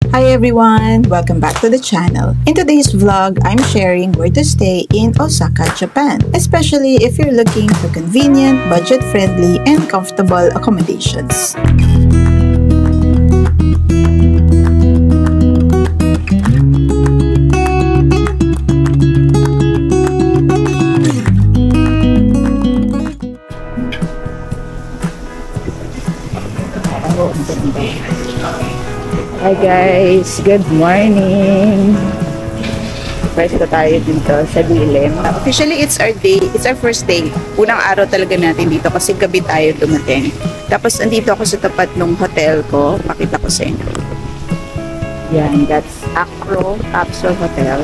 Hi everyone! Welcome back to the channel. In today's vlog, I'm sharing where to stay in Osaka, Japan, especially if you're looking for convenient, budget-friendly, and comfortable accommodations. Hi guys! Good morning! Pwesto tayo dito sa dilim. Officially, it's our day. It's our first day. Unang araw talaga natin dito kasi gabi tayo dumating. Tapos, andito ako sa tapat ng hotel ko. Pakita ko sa inyo. Yan, that's Acro Capsule Hotel.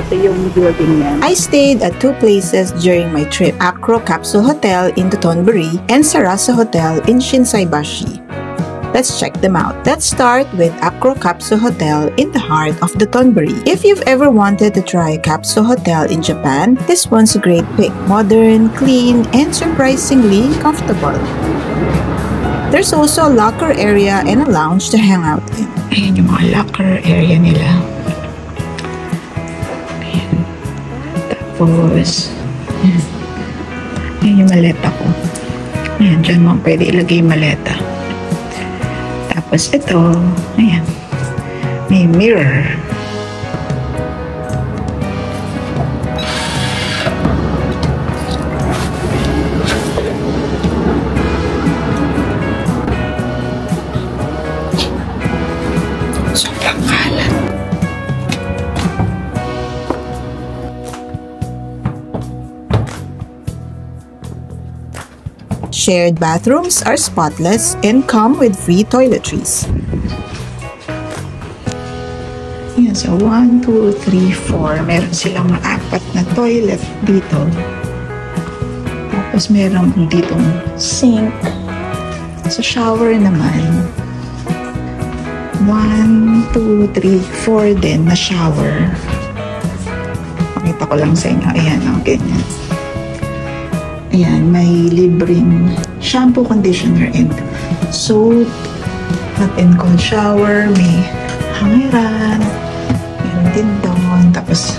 Ito yung building niya. I stayed at two places during my trip. Acro Capsule Hotel in Dotonbori and Sarasa Hotel in Shinsaibashi. Let's check them out. Let's start with Acro Capsule Hotel in the heart of Dotonbori. If you've ever wanted to try a capsule hotel in Japan, this one's a great pick. Modern, clean, and surprisingly comfortable. There's also a locker area and a lounge to hang out in. Ayan yung mga locker area nila. Ayan. Tapos, ayan yung maleta ko. Ayan, dyan mo pwede ilagay yung maleta. Tapos ito, ayan, may mirror. Sobrang kalat. Shared bathrooms are spotless and come with free toiletries. Yan, so 1, 2, 3, 4. Meron silang 4 na toilet dito. Tapos meron ditong sink. Sa shower naman, 1, 2, 3, 4 din na shower. Pakita ko lang sa inyo. Ayan, ganyan. Ayan, may libreng shampoo, conditioner, and soap. Hot and cold shower. May hangiran. Meron din doon. Tapos,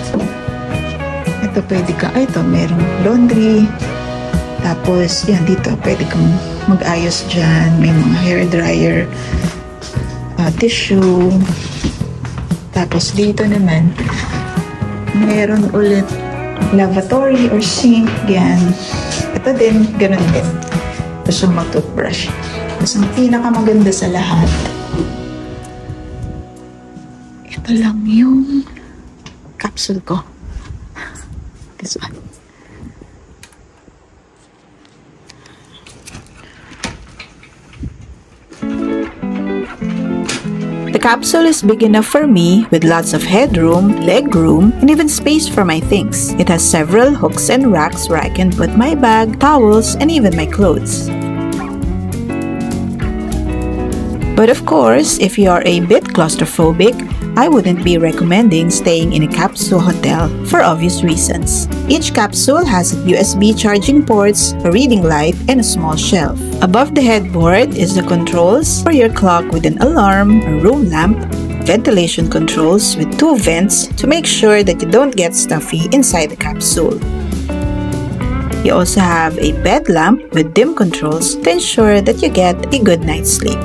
ito pwede ka, ito, merong laundry. Tapos, yan, dito, pwede kang mag-ayos dyan. May mga hair dryer, tissue. Tapos, dito naman, meron ulit lavatory or sink. Yan. Ito din, ganun din. Gusto mag-toothbrush. Tapos ang pinakamaganda sa lahat, ito lang yung capsule ko. This one. The capsule is big enough for me with lots of headroom, legroom, and even space for my things. It has several hooks and racks where I can put my bag, towels, and even my clothes. But of course, if you are a bit claustrophobic, I wouldn't be recommending staying in a capsule hotel for obvious reasons. Each capsule has USB charging ports, a reading light, and a small shelf. Above the headboard is the controls for your clock with an alarm, a room lamp, ventilation controls with 2 vents to make sure that you don't get stuffy inside the capsule. You also have a bed lamp with dim controls to ensure that you get a good night's sleep.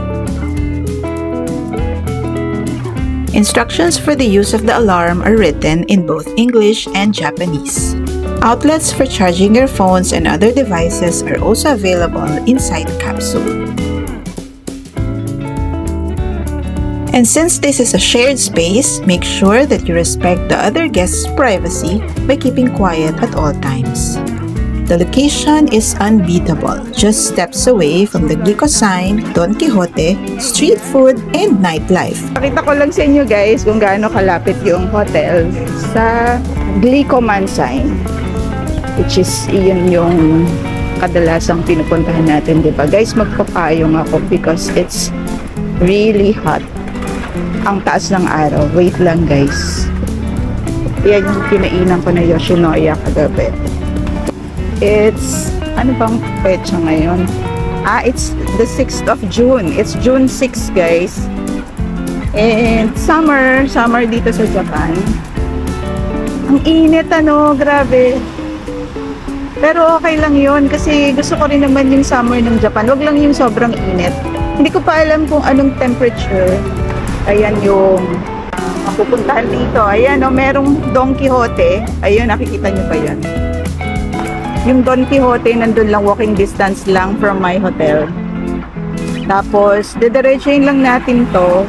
Instructions for the use of the alarm are written in both English and Japanese. Outlets for charging your phones and other devices are also available inside the capsule. And since this is a shared space, make sure that you respect the other guests' privacy by keeping quiet at all times. The location is unbeatable, just steps away from the Glico sign, Don Quixote, street food, and nightlife. Pakita ko lang sa inyo guys kung gaano kalapit yung hotel sa Glico Man sign, which is iyon yung kadalasang pinupuntahan natin, diba? Guys, magpapayong ako because it's really hot. Ang taas ng araw. Wait lang guys. Yan yung kinainan ko na Yoshinoya kagabi. It's, ano bang petsa ngayon? It's the 6th of June. It's June 6, guys. And summer dito sa Japan. Ang init, ano, grabe. Pero okay lang yun kasi gusto ko rin naman yung summer ng Japan. Wag lang yung sobrang init. Hindi ko pa alam kung anong temperature. Ayan yung mapupuntahan dito. Ayan, oh, merong Don Quixote. Ayun, nakikita nyo pa yun. Yung Don Quixote, nandun lang, walking distance lang from my hotel. Tapos, dediretsuhin lang natin to.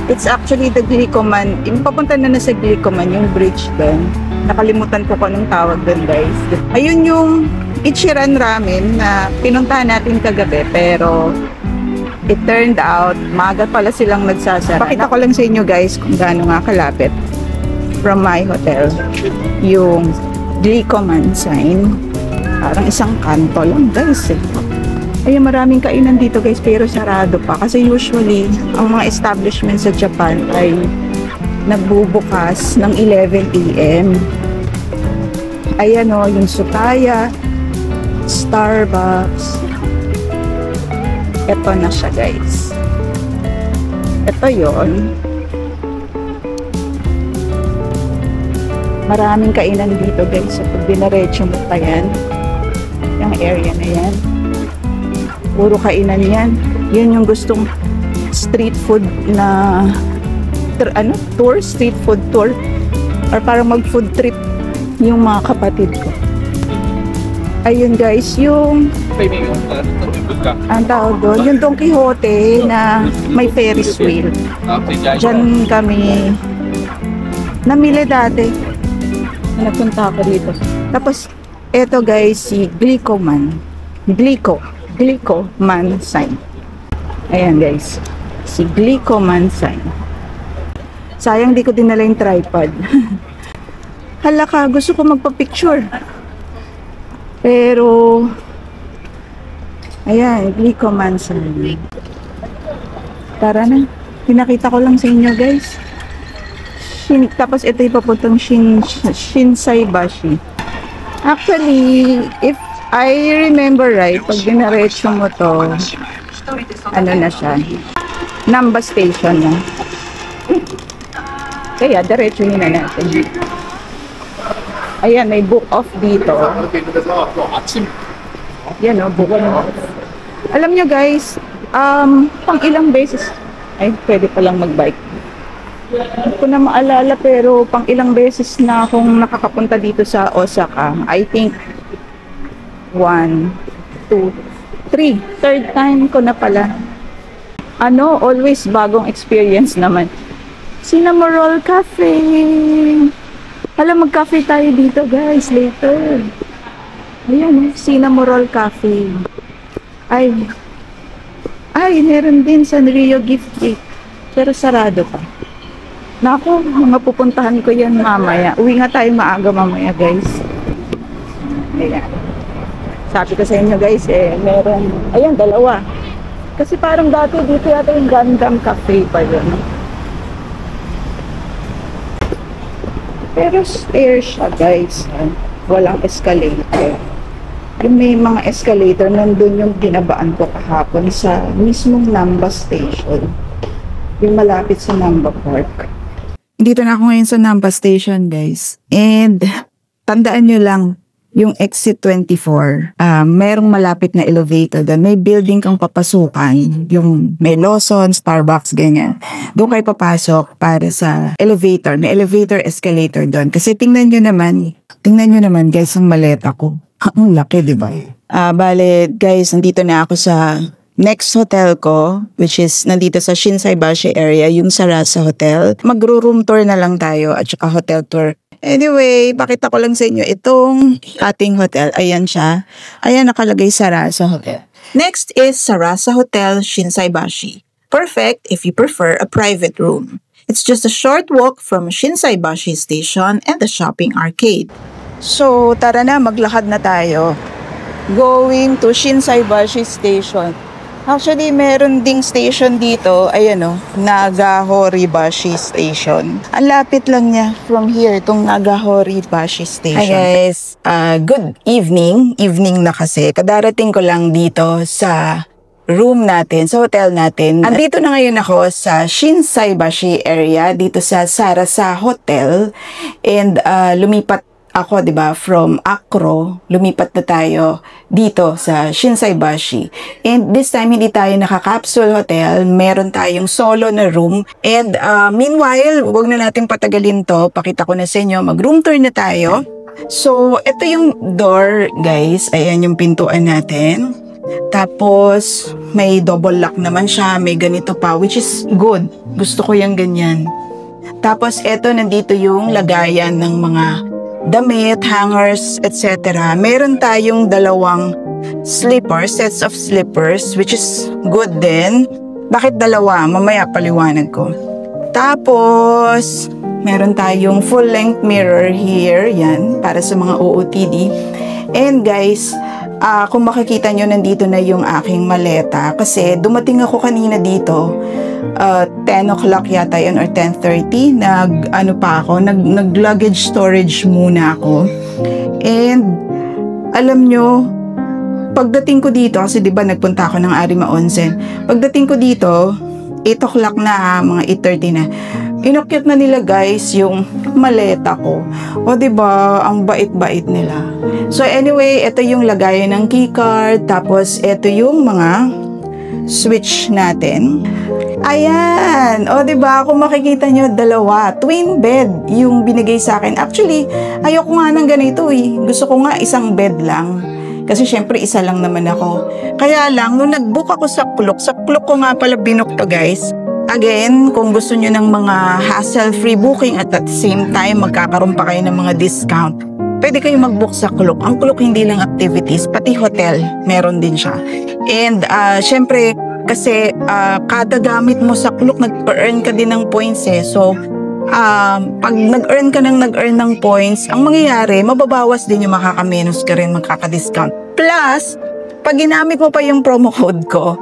It's actually the Glicoman. Yung papunta na sa Glicoman, yung bridge doon. Nakalimutan ko kung anong tawag doon, guys. Ayun yung Ichiran Ramen na pinuntahan natin kagabi. Pero, it turned out, maaga pala silang nagsasara. Pakita ko lang sa inyo, guys, kung gaano nga kalapit from my hotel. Yung Glicoman sign. Parang isang kanto lang, guys, eh. Ay, maraming kainan dito, guys, pero sarado pa. Kasi usually, ang mga establishment sa Japan ay nagbubukas ng 11 AM. Ayan, o, yung Tsutaya, Starbucks. Ito na siya, guys. Ito yon. Maraming kainan dito, guys. So, pag dinaretso mo pa yan, yung area na yan, puro kainan yan. Yun yung gustong street food na tour, street food tour, or parang mag food trip yung mga kapatid ko. Ayun, guys, yung ang tawag doon, yung Don Quixote na may Ferris wheel. Diyan kami namili dati na nagpunta ako dito. Tapos eto, guys, si Glicoman sign. Ayan, guys, si Glicoman sign. Sayang di ko dinala yung tripod. Hala ka, gusto ko magpa-picture. Pero ayan, Glicoman sign. Tara na. Pinakita ko lang sa inyo, guys. Tapos ito yung papuntang Shinsaibashi. Actually, if I remember right, pag dinaretso mo to, ano na siya, Namba Station na. Kaya, diretsuhin na natin. Ayan, may book off dito. Yan, o, book off. Alam nyo, guys, pang ilang beses, ay, pwede palang mag-bike. Hindi ko na maalala, pero pang ilang beses na akong nakakapunta dito sa Osaka. I think 1, 2, 3. Third time ko na pala. Ano, always bagong experience naman. Cinnamoroll Cafe. Alam, mag-cafe tayo dito, guys, later. Ayan, Cinnamoroll Cafe. Ay, meron din sa Rio Gift Cake. Pero sarado pa. Naku, mga pupuntahan ko yan mamaya. Uwi nga tayo maaga mamaya, guys. Ayan. Sabi ko sa inyo, guys, meron, ayan, dalawa. Kasi parang dati dito yata yung Gundam Cafe pa yun. Pero stair siya, guys. Walang escalator. Yung may mga escalator, nandun yung binabaan ko kahapon sa mismong Namba Station. Yung malapit sa Namba Park. Dito na ako ngayon sa Namba Station, guys. And tandaan nyo lang, yung exit 24, merong malapit na elevator doon. May building kang papasukan. Yung may Lawson, Starbucks, ganyan. Doon kayo papasok para sa elevator. May elevator, escalator doon. Kasi tingnan nyo naman, guys, ang maleta ko. Ang laki, di ba? Bale, guys, nandito na ako sa next hotel ko, which is nandito sa Shinsaibashi area, yung Sarasa Hotel. Magro-room tour na lang tayo at saka hotel tour. Anyway, pakita ko lang sa inyo itong ating hotel. Ayan siya. Ayan, nakalagay Sarasa Hotel. Next is Sarasa Hotel Shinsaibashi. Perfect if you prefer a private room. It's just a short walk from Shinsaibashi Station and the shopping arcade. So, tara na, maglakad na tayo. Going to Shinsaibashi Station. Actually, meron ding station dito, ayan o, Nagahoribashi Station. Ang lapit lang niya from here, itong Nagahoribashi Station. Hi guys, good evening. Evening na kasi. Kadarating ko lang dito sa room natin, sa hotel natin. Andito na ngayon ako sa Shinsaibashi area, dito sa Sarasa Hotel. And lumipat ako, 'di ba, from Akro, lumipat na tayo dito sa Shinsaibashi. And this time, hindi tayo naka-capsule hotel. Meron tayong solo na room. And meanwhile, huwag na natin patagalin to. Pakita ko na sa inyo. Mag-room tour na tayo. So, ito yung door, guys. Ayan yung pintuan natin. Tapos, may double lock naman siya. May ganito pa, which is good. Gusto ko yung ganyan. Tapos, eto, nandito yung lagayan ng mga damit, hangers, etc. Meron tayong dalawang slippers, sets of slippers, which is good din. Bakit dalawa? Mamaya paliwanag ko. Tapos, meron tayong full-length mirror here. Yan, para sa mga OOTD. And guys, kung makikita nyo, nandito na yung aking maleta. Kasi dumating ako kanina dito, 10 o'clock yata yun or 10:30. Nag-luggage storage muna ako. And alam nyo, pagdating ko dito, kasi diba nagpunta ako ng Arima Onsen. Pagdating ko dito, 8 o'clock na, mga 8:30 na. Inakyat na nila guys yung maleta ko. O diba, ang bait-bait nila. So anyway, ito yung lagayan ng keycard. Tapos ito yung mga switch natin. Ayan! O diba, kung makikita nyo, dalawa. Twin bed yung binigay sa akin. Actually, ayoko nga ng ganito eh. Gusto ko nga isang bed lang. Kasi syempre isa lang naman ako. Kaya lang, nung nag-book ako sa Klook ko nga pala binook to guys. Again, kung gusto nyo ng mga hassle-free booking at the same time magkakaroon pa kayo ng mga discount, pwede kayo mag-book sa Klook. Ang Klook hindi lang activities, pati hotel, meron din siya. And syempre, kasi kada gamit mo sa Klook, nag-earn ka din ng points eh. So, pag nag-earn ka ng points, ang mangyayari, mababawas din yung makakamenos ka rin, makaka-discount. Plus, pag ginamit mo pa yung promo code ko,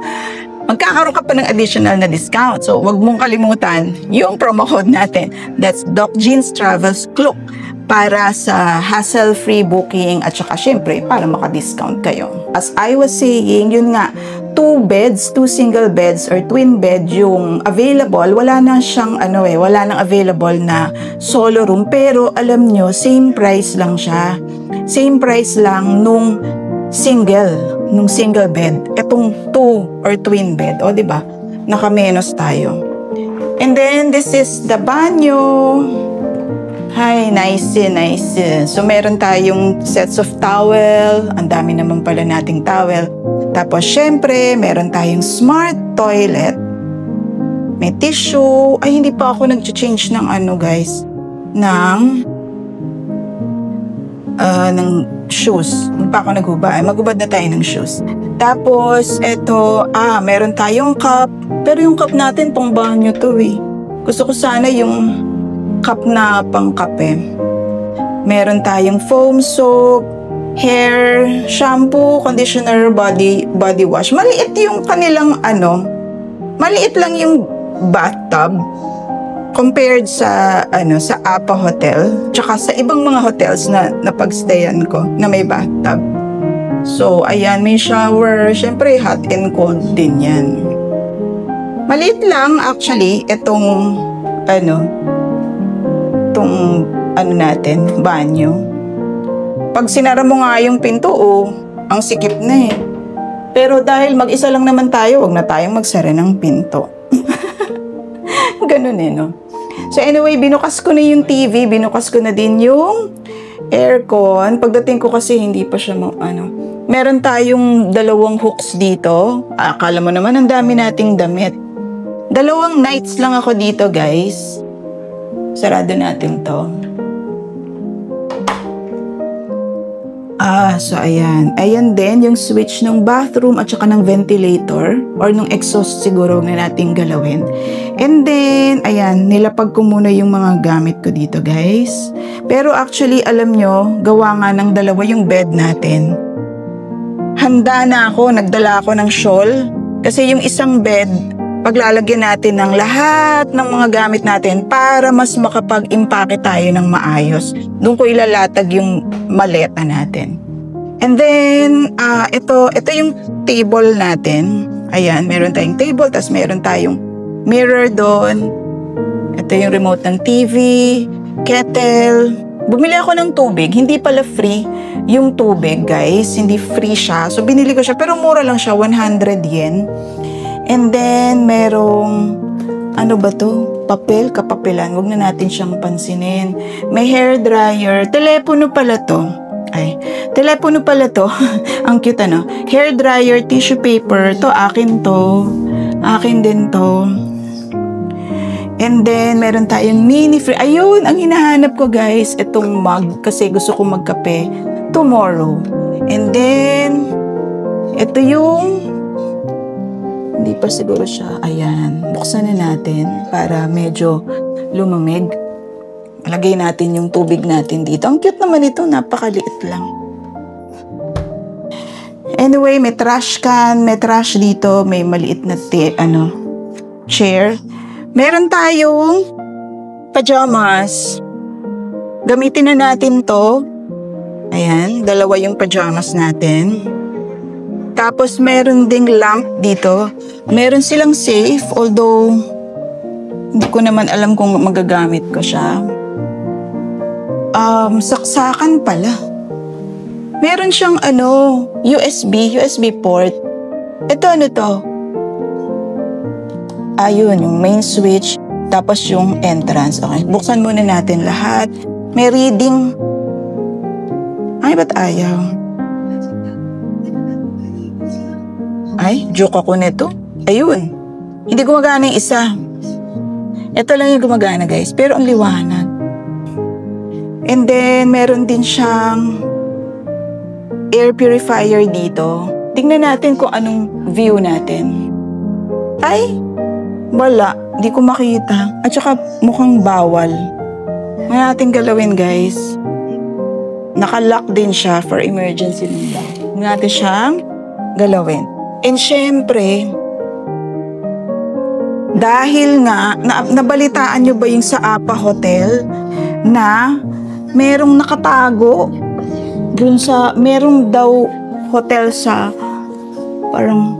magkakaroon ka pa ng additional na discount. So, wag mong kalimutan yung promo code natin. That's Doc Jeans Travels Klook para sa hassle-free booking at saka syempre para maka-discount kayo. As I was saying, yun nga, 2 beds, 2 single beds or twin bed yung available. Wala na siyang wala nang available na solo room, pero alam nyo, same price lang siya. Same price lang nung single bed. Etong 2 or twin bed, o diba? Nakamenos tayo. And then this is the banyo. Hi, nice. So meron tayong sets of towel. Ang dami naman pala nating towel. Tapos syempre, meron tayong smart toilet. May tissue. Ay, hindi pa ako nag-change ng guys. Ng shoes. Hindi pa ako naghuba. Maghubad na tayo ng shoes. Tapos, eto, meron tayong cup. Pero yung cup natin, pang banyo to eh. Gusto ko sana yung cup na pang kape. Meron tayong foam soap, hair, shampoo, conditioner, body wash. Maliit yung kanilang maliit lang yung bathtub compared sa sa Apa Hotel, tsaka sa ibang mga hotels na napagstayan ko na may bathtub. So, ayan, may shower. Syempre, hot and cold din yan. Maliit lang, actually, itong natin, banyo. Pag sinara mo nga yung pinto, ang sikip na eh. Pero dahil mag-isa lang naman tayo, wag na tayong magsara ng pinto. Ganun eh, no? So anyway, binukas ko na yung TV, binukas ko na din yung aircon. Pagdating ko kasi hindi pa siya meron tayong 2 hooks dito. Akala mo naman ang dami nating damit. 2 nights lang ako dito, guys. Sarado natin to. So ayan. Ayan din yung switch ng bathroom at saka ng ventilator or ng exhaust siguro na natin galawin. And then, ayan, nilapag ko muna yung mga gamit ko dito, guys. Pero actually, alam nyo, gawa nga ng 2 yung bed natin. Handa na ako, nagdala ako ng shawl. Kasi yung isang bed, paglalagyan natin ng lahat ng mga gamit natin para mas makapag-impake tayo ng maayos. Doon ko ilalatag yung maleta natin. And then, ito yung table natin. Ayan, meron tayong table, tapos meron tayong mirror doon. Ito yung remote ng TV, kettle. Bumili ako ng tubig, hindi pala free yung tubig, guys. Hindi free siya. So, binili ko siya, pero mura lang siya, 100 yen. And then, merong, ano ba to? Papel, kapapelan. Huwag na natin siyang pansinin. May hair dryer. Telepono pala to. Ay, telepono pala to. Ang cute, ano? Hair dryer, tissue paper. To, akin to. Akin din to. And then, meron tayong mini free. Ayun, ang hinahanap ko, guys. Itong mug. Kasi gusto ko magkape tomorrow. And then, ito yung hindi pa siguro siya. Ayan. Buksan na natin para medyo lumamig. Lagay natin yung tubig natin dito. Ang cute naman ito. Napakaliit lang. Anyway, may trash can. May trash dito. May maliit na chair. Meron tayong pajamas. Gamitin na natin to. Ayan. Dalawa yung pajamas natin. Tapos, meron ding lamp dito. Meron silang safe, although, hindi ko naman alam kung magagamit ko siya. Saksakan pala. Meron siyang, USB port. Ito, ano to? Ayun, yung main switch, tapos yung entrance. Okay, buksan muna natin lahat. May reading. Ay, ba't ayaw? Ay, joke ako nito. Ayun. Hindi gumagana yung isa. Ito lang yung gumagana, guys. Pero ang liwanag. And then, meron din siyang air purifier dito. Tingnan natin kung anong view natin. Ay, wala. Hindi ko makita. At saka mukhang bawal. Ano natin galawin, guys? Naka-lock din siya for emergency lang. Ano natin siyang galawin. And syempre, dahil nga, nabalitaan nyo ba yung sa Apa Hotel na merong nakatago dun sa, merong daw hotel sa, parang,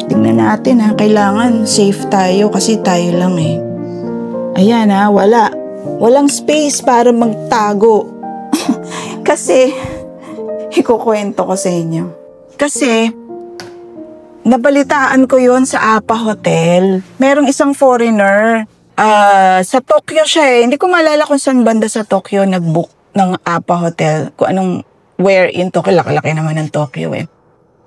tingnan natin ha, kailangan safe tayo kasi tayo lang eh. Ayan ha, wala. Walang space para magtago. Kasi, ikukwento ko sa inyo. Kasi, nabalitaan ko yon sa Apa Hotel. Merong isang foreigner. Sa Tokyo siya eh. Hindi ko maalala kung saan banda sa Tokyo nag-book ng Apa Hotel. Kung anong where in Tokyo. Laki-laki naman ng Tokyo eh.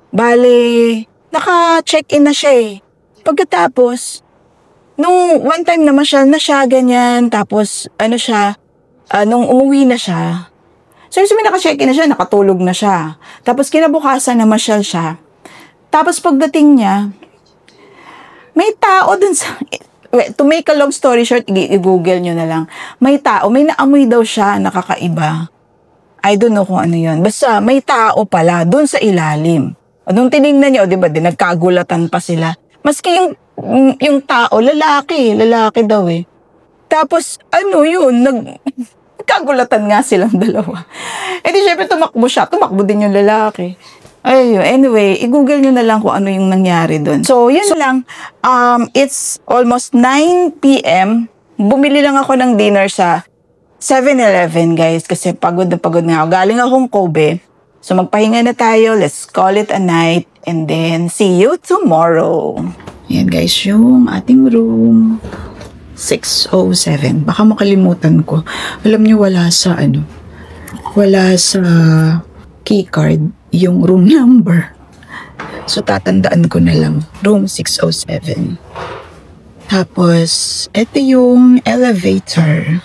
Bale, naka-check-in na siya eh. Pagkatapos, nung one time na masyal na siya, ganyan. Tapos, nung umuwi na siya. So, sabi naka-check-in na siya, nakatulog na siya. Tapos, kinabukasan na masyal siya. Tapos pagdating niya, may tao dun sa... To make a long story short, i-google nyo na lang. May tao, may naamoy daw siya, nakakaiba. I don't know kung ano yun. Basta may tao pala dun sa ilalim. O nung tinignan niya, di ba, nagkagulatan pa sila. Maski yung tao, lalaki daw eh. Tapos, nagkagulatan nga silang dalawa. Eh di syempre tumakbo siya, tumakbo din yung lalaki. Ayun, anyway, i-google nyo na lang kung ano yung nangyari doon. So, yun lang. It's almost 9 p.m. Bumili lang ako ng dinner sa 7-Eleven, guys. Kasi pagod na nga ako. Galing akong Kobe. So, magpahinga na tayo. Let's call it a night. And then, see you tomorrow. Ayan, guys, yung ating room. 607. Baka makalimutan ko. Alam nyo, wala sa keycard yung room number. So, tatandaan ko na lang. Room 607. Tapos, ito yung elevator.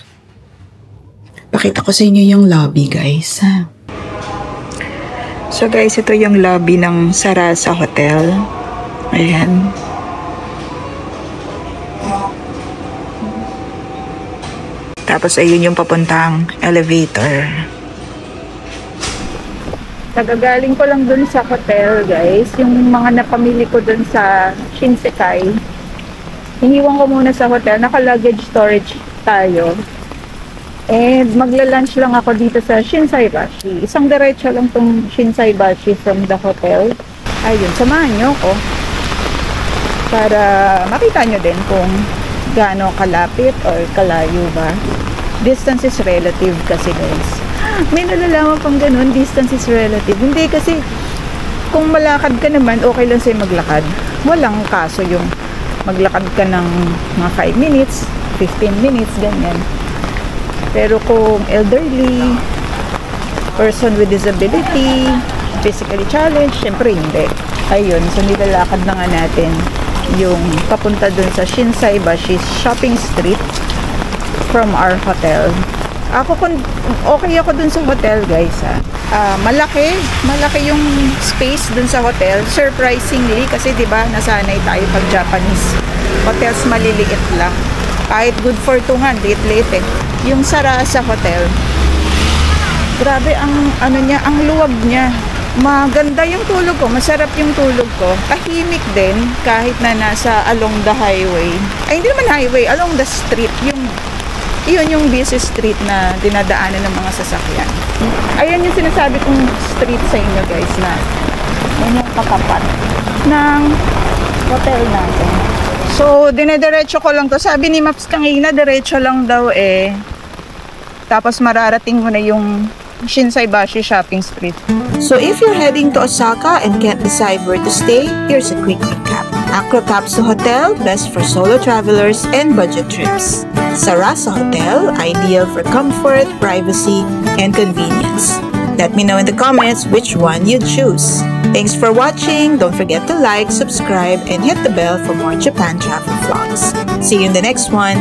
Pakita ko sa inyo yung lobby, guys. So, guys, ito yung lobby ng Sarasa Hotel. Ayan. Tapos, ayun yung papuntang elevator. Nagagaling ko lang dun sa hotel, guys. Yung mga napamili ko dun sa Shinsekai. Iniwan ko muna sa hotel. Naka-luggage storage tayo. And magla-lunch lang ako dito sa Shinsaibashi. Isang diretso lang tong Shinsaibashi from the hotel. Ayun, samahan nyo ako. 'Yan guys, yung ating room. 607. Baka makalimutan ko. Alam niyo, wala sa ano. Wala sa keycard yung room number. So tatandaan ko na lang. Baka makalimutan ko. para makita nyo din kung gaano kalapit or kalayo ba. Distance is relative kasi guys. May nalalaman pang ganun, distance is relative. Hindi kasi kung malakad ka naman, okay lang sa'yo maglakad. Walang kaso yung maglakad ka ng mga 5 minutes, 15 minutes, ganyan. Pero kung elderly, person with disability, physically challenged, syempre hindi. Ayun, so nilalakad na nga natin yung papunta dun sa Shinsaibashi Shopping Street from our hotel. Okay ako dun sa hotel guys malaki yung space dun sa hotel, surprisingly, kasi diba nasanay tayo pag Japanese hotels maliliit lang, kahit good for 2 nga, liit yung Sara sa hotel, grabe ang ang luwag niya, maganda yung tulog ko, masarap yung tulog ko, tahimik din kahit na nasa along the highway, ay hindi naman highway, along the street, yun yung busy street na dinadaanan ng mga sasakyan. Ayan yung sinasabi kong street sa inyo guys, na yun yung katapat ng hotel natin. So, dinediretso ko lang to. Sabi ni Maps kanina, diretso lang daw tapos mararating mo na yung Shinsaibashi Shopping Street. So if you're heading to Osaka and can't decide where to stay, here's a quick recap. Acro Capsule Hotel, best for solo travelers and budget trips. Sarasa Hotel, ideal for comfort, privacy, and convenience. Let me know in the comments which one you'd choose. Thanks for watching. Don't forget to like, subscribe, and hit the bell for more Japan travel vlogs. See you in the next one.